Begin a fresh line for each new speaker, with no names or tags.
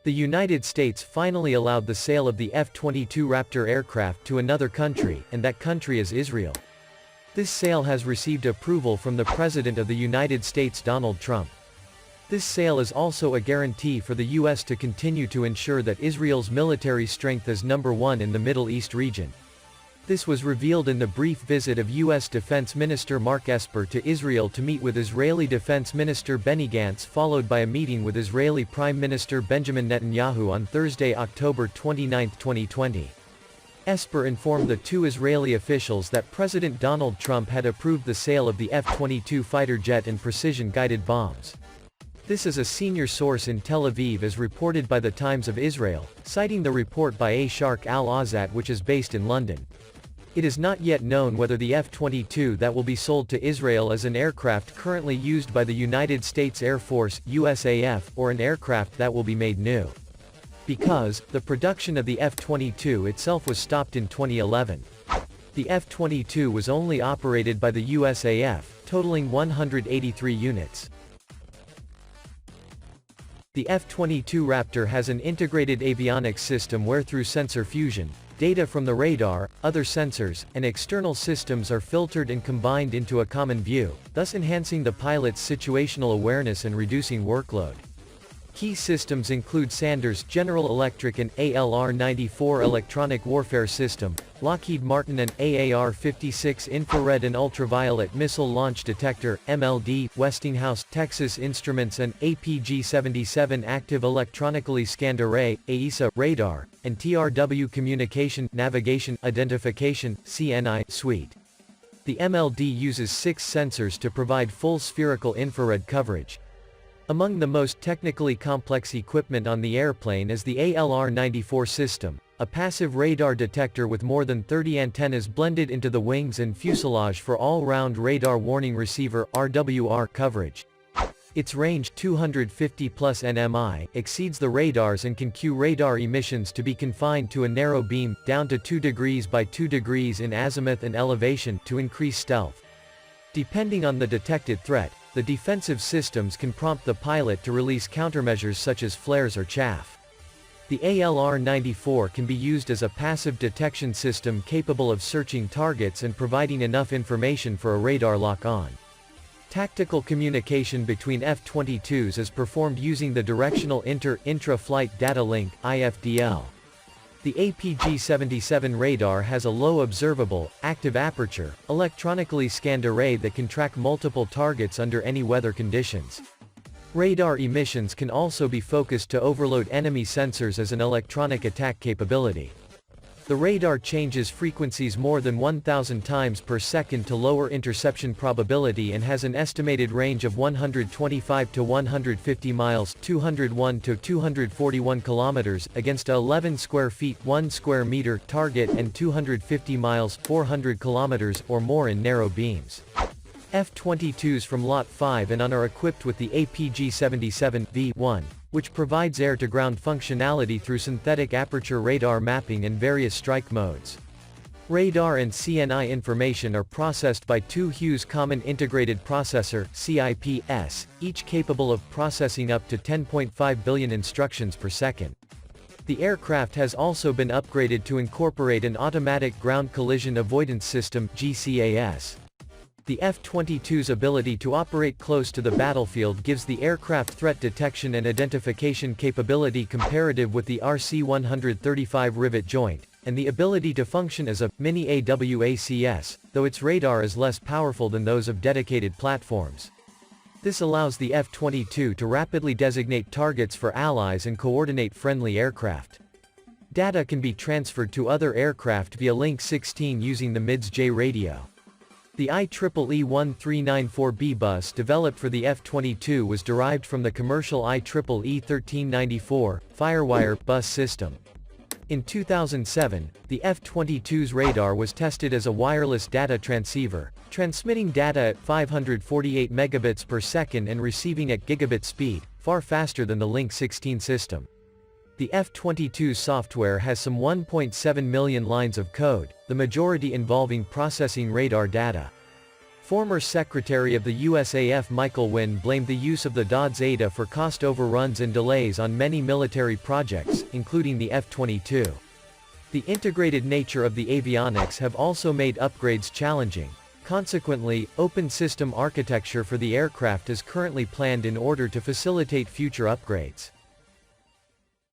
The United States finally allowed the sale of the F-22 Raptor aircraft to another country, and that country is Israel. This sale has received approval from the President of the United States Donald Trump. This sale is also a guarantee for the U.S. to continue to ensure that Israel's military strength is number one in the Middle East region. This was revealed in the brief visit of U.S. Defense Minister Mark Esper to Israel to meet with Israeli Defense Minister Benny Gantz, followed by a meeting with Israeli Prime Minister Benjamin Netanyahu on Thursday, October 29, 2020. Esper informed the two Israeli officials that President Donald Trump had approved the sale of the F-22 fighter jet and precision-guided bombs. This is a senior source in Tel Aviv as reported by the Times of Israel, citing the report by Sharq al-Azat, which is based in London. It is not yet known whether the F-22 that will be sold to Israel is an aircraft currently used by the United States Air Force, USAF, or an aircraft that will be made new. Because, the production of the F-22 itself was stopped in 2011. The F-22 was only operated by the USAF, totaling 183 units. The F-22 Raptor has an integrated avionics system where through sensor fusion, data from the radar, other sensors, and external systems are filtered and combined into a common view, thus enhancing the pilot's situational awareness and reducing workload. Key systems include Sanders General Electric and ALR-94 Electronic Warfare System, Lockheed Martin and AAR-56 Infrared and Ultraviolet Missile Launch Detector, MLD, Westinghouse, Texas Instruments and APG-77 Active Electronically Scanned Array, AESA, Radar, and TRW Communication, Navigation, Identification, CNI, Suite. The MLD uses 6 sensors to provide full spherical infrared coverage. Among the most technically complex equipment on the airplane is the ALR-94 system, a passive radar detector with more than 30 antennas blended into the wings and fuselage for all-round radar warning receiver (RWR) coverage. Its range, 250 plus nmi, exceeds the radars and can cue radar emissions to be confined to a narrow beam, down to 2 degrees by 2 degrees in azimuth and elevation, to increase stealth. Depending on the detected threat, the defensive systems can prompt the pilot to release countermeasures such as flares or chaff. The ALR-94 can be used as a passive detection system capable of searching targets and providing enough information for a radar lock-on. Tactical communication between F-22s is performed using the Directional Intra-Flight Data Link, IFDL. The APG-77 radar has a low observable, active aperture, electronically scanned array that can track multiple targets under any weather conditions. Radar emissions can also be focused to overload enemy sensors as an electronic attack capability. The radar changes frequencies more than 1,000 times per second to lower interception probability and has an estimated range of 125 to 150 miles, 201 to 241 kilometers, against a 11 square feet 1 square meter target and 250 miles, 400 kilometers, or more in narrow beams. F-22s from Lot 5 and on are equipped with the APG-77 V1, which provides air-to-ground functionality through synthetic aperture radar mapping and various strike modes. Radar and CNI information are processed by two Hughes Common Integrated Processor (CIPS), each capable of processing up to 10.5 billion instructions per second. The aircraft has also been upgraded to incorporate an Automatic Ground Collision Avoidance System (GCAS). The F-22's ability to operate close to the battlefield gives the aircraft threat detection and identification capability comparative with the RC-135 rivet joint, and the ability to function as a mini AWACS, though its radar is less powerful than those of dedicated platforms. This allows the F-22 to rapidly designate targets for allies and coordinate friendly aircraft. Data can be transferred to other aircraft via Link 16 using the MIDS-J radio. The IEEE 1394B bus developed for the F-22 was derived from the commercial IEEE 1394 Firewire bus system. In 2007, the F-22's radar was tested as a wireless data transceiver, transmitting data at 548 megabits per second and receiving at gigabit speed, far faster than the Link 16 system. The F-22's software has some 1.7 million lines of code, the majority involving processing radar data. Former Secretary of the USAF Michael Wynne blamed the use of the DoD's ADA for cost overruns and delays on many military projects, including the F-22. The integrated nature of the avionics have also made upgrades challenging. Consequently, open system architecture for the aircraft is currently planned in order to facilitate future upgrades.